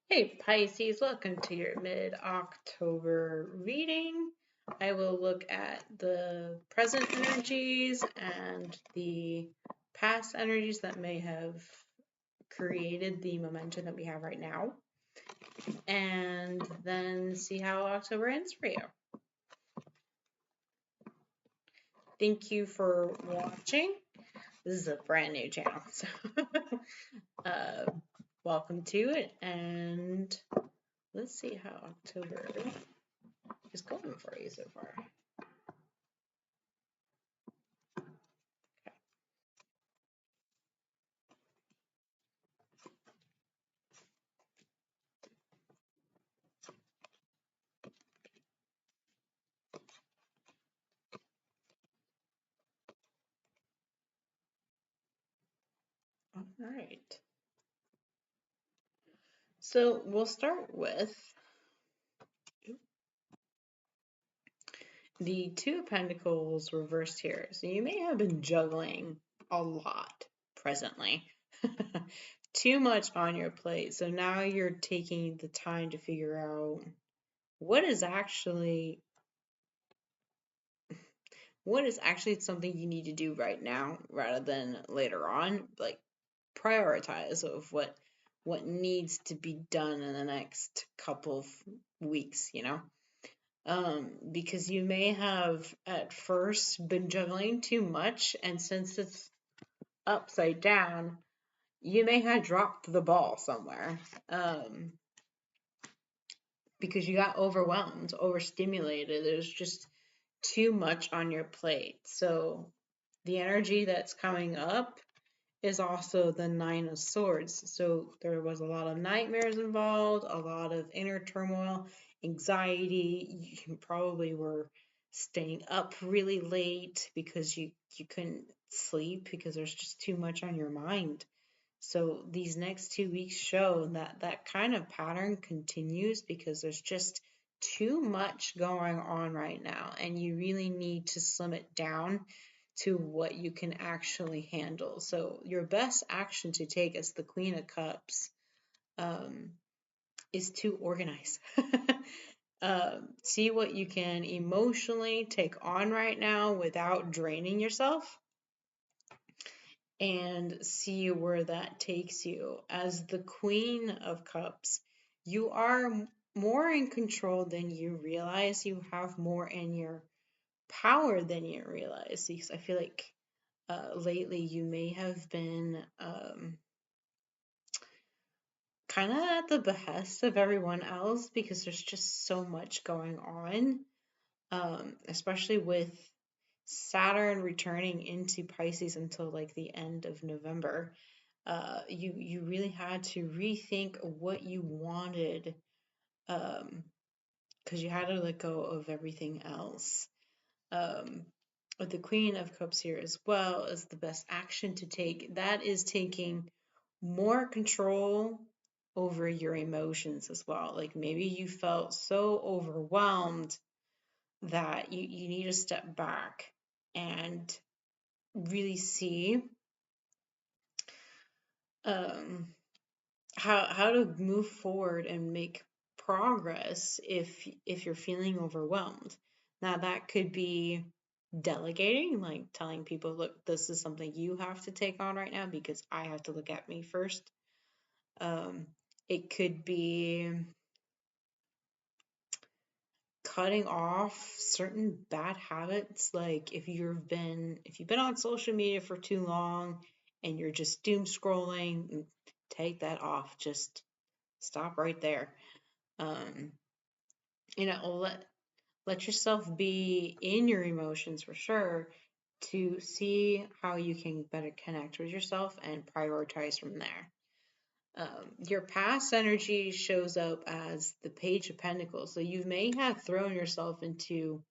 Hey Pisces, welcome to your mid-October reading. I will look at the present energies and the past energies that may have created the momentum that we have right now, and then see how October ends for you. Thank you for watching. This is a brand new channel, so uh, welcome to it, and let's see how October is going for you so far. All right. So we'll start with the Two of Pentacles reversed here. So you may have been juggling a lot presently. Too much on your plate. So now you're taking the time to figure out what is actually something you need to do right now rather than later on. Like prioritize of what needs to be done in the next couple of weeks, because you may have at first been juggling too much, and since it's upside down, you may have dropped the ball somewhere, because you got overwhelmed, overstimulated. There's just too much on your plate. So the energy that's coming up is also the Nine of Swords. So there was a lot of nightmares involved, a lot of inner turmoil, anxiety. You probably were staying up really late because you couldn't sleep because there's just too much on your mind. So these next 2 weeks show that that kind of pattern continues because there's just too much going on right now, and you really need to slim it down to what you can actually handle. So your best action to take as the Queen of Cups is to organize. See what you can emotionally take on right now without draining yourself, and see where that takes you. As the Queen of Cups, you are more in control than you realize. You have more in your power than you realize. Because I feel like lately you may have been kind of at the behest of everyone else because there's just so much going on, especially with Saturn returning into Pisces until like the end of November. You really had to rethink what you wanted, because you had to let go of everything else. With the Queen of Cups here as well is the best action to take. That is taking more control over your emotions as well. Like maybe you felt so overwhelmed that you need to step back and really see um, how to move forward and make progress if you're feeling overwhelmed. Now that could be delegating, like telling people, look, this is something you have to take on right now because I have to look at me first. It could be cutting off certain bad habits, like if you've been on social media for too long and you're just doom scrolling, take that off. Just stop right there. um let yourself be in your emotions for sure, to see how you can better connect with yourself and prioritize from there. Your past energy shows up as the Page of Pentacles. So you may have thrown yourself into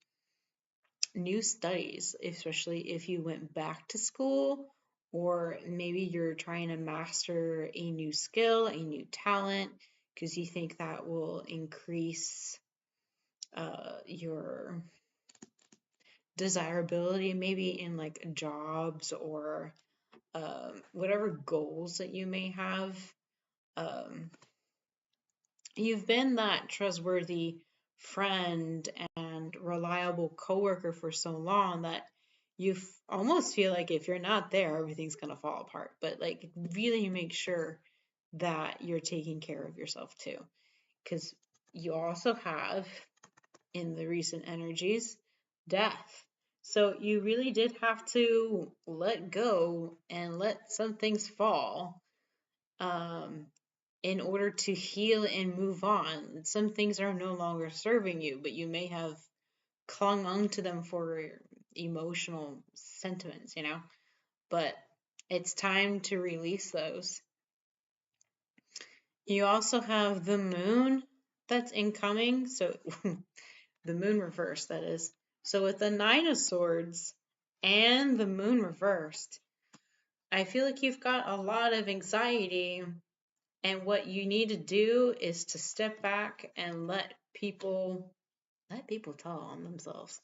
new studies, especially if you went back to school, or maybe you're trying to master a new skill, a new talent, because you think that will increase your desirability, maybe in like jobs or whatever goals that you may have. Um, you've been that trustworthy friend and reliable coworker for so long that you almost feel like if you're not there, everything's going to fall apart. But like, really make sure that you're taking care of yourself too. Because you also have in the recent energies death. So you really did have to let go and let some things fall, um, in order to heal and move on. Some things are no longer serving you, but you may have clung on to them for emotional sentiments, But it's time to release those. You also have the moon that's incoming. So the moon reversed, that is. So with the Nine of Swords and the moon reversed, I feel like you've got a lot of anxiety, and what you need to do is to step back and let people tell on themselves.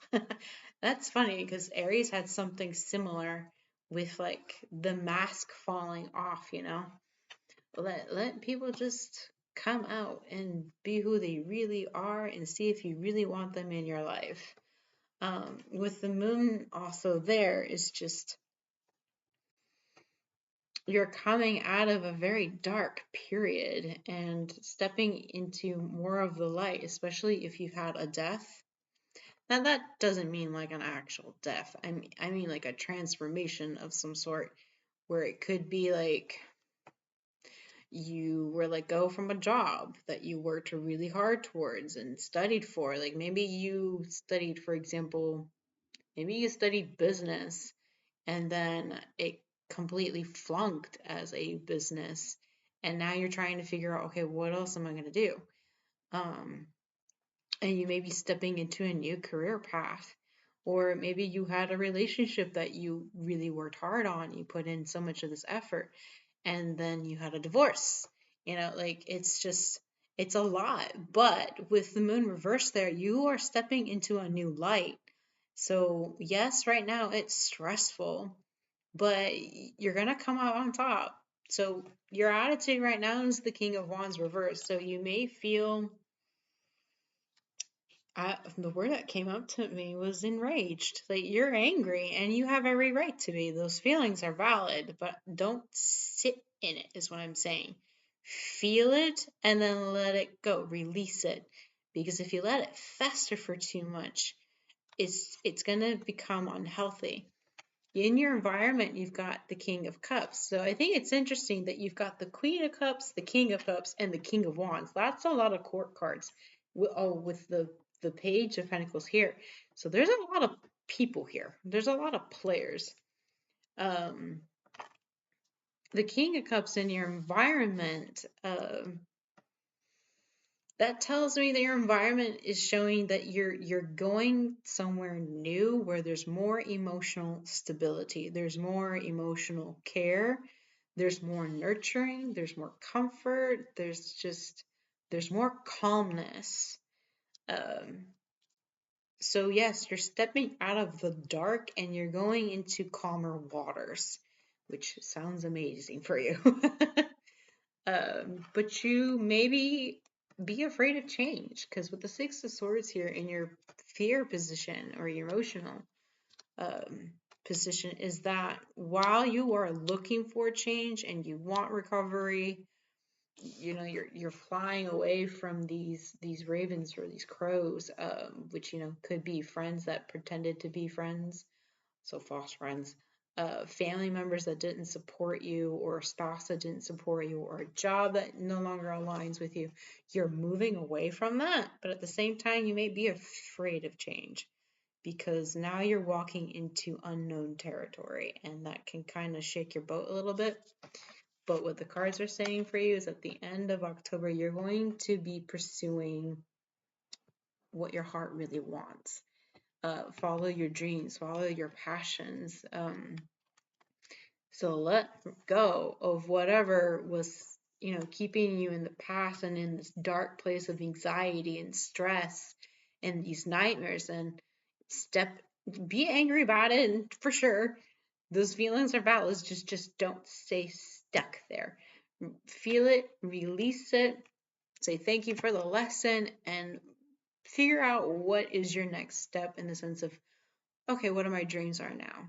That's funny because Aries had something similar with like the mask falling off. Let people just come out and be who they really are and see if you really want them in your life. With the moon also there is just you're coming out of a very dark period and stepping into more of the light, especially if you've had a death. Now that doesn't mean like an actual death. I mean like a transformation of some sort where it could be like you were let go from a job that you worked really hard towards and studied for. Like maybe you studied, for example, maybe you studied business and then it completely flunked as a business. And now you're trying to figure out, okay, what else am I going to do? Um, and you may be stepping into a new career path. Or maybe you had a relationship that you really worked hard on, you put in so much of this effort, and then you had a divorce. Like it's a lot. But with the moon reversed there, you are stepping into a new light. So, yes, right now it's stressful, but you're going to come out on top. So, your attitude right now is the King of Wands reversed. So, you may feel the word that came up to me was enraged. Like you're angry and you have every right to be. Those feelings are valid, but don't sit in it, is what I'm saying. Feel it and then let it go. Release it. Because if you let it fester for too much, it's going to become unhealthy. In your environment, you've got the King of Cups. So I think it's interesting that you've got the Queen of Cups, the King of Cups, and the King of Wands. That's a lot of court cards. With the Page of Pentacles here. So there's a lot of people here. There's a lot of players. Um, the King of Cups in your environment, that tells me that your environment is showing that you're going somewhere new where there's more emotional stability, there's more emotional care, there's more nurturing, there's more comfort, there's more calmness. So yes, you're stepping out of the dark and you're going into calmer waters, which sounds amazing for you. But you maybe be afraid of change, because with the Six of Swords here in your fear position or your emotional position, is that while you are looking for change and you want recovery, you're flying away from these ravens or these crows, which could be friends that pretended to be friends, so false friends, family members that didn't support you, or a spouse that didn't support you, or a job that no longer aligns with you. You're moving away from that, but at the same time, you may be afraid of change because now you're walking into unknown territory, and that can kind of shake your boat a little bit. But what the cards are saying for you is at the end of October, you're going to be pursuing what your heart really wants. Follow your dreams, follow your passions. So let go of whatever was, keeping you in the past and in this dark place of anxiety and stress and these nightmares, and be angry about it, and for sure, those feelings are valid. Just don't stay stuck there. Feel it, release it. say thank you for the lesson and figure out what is your next step in the sense of, okay, what are my dreams are now?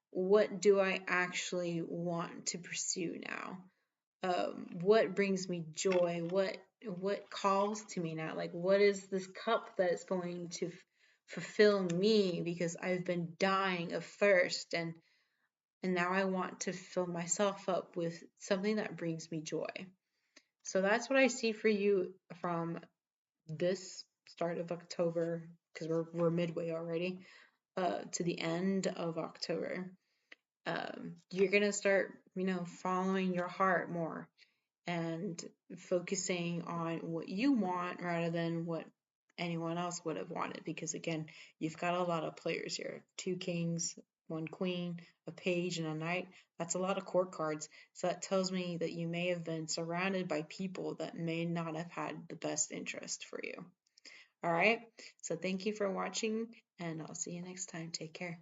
What do I actually want to pursue now? What brings me joy? What calls to me now? Like, what is this cup that is going to fulfill me because I've been dying of thirst, and now I want to fill myself up with something that brings me joy. So that's what I see for you from this start of October, because we're midway already, to the end of October. You're gonna start, following your heart more and focusing on what you want rather than what anyone else would have wanted. Because again, you've got a lot of players here: two kings, one queen, a page, and a knight. That's a lot of court cards. So that tells me that you may have been surrounded by people that may not have had the best interest for you. All right. So thank you for watching, and I'll see you next time. Take care.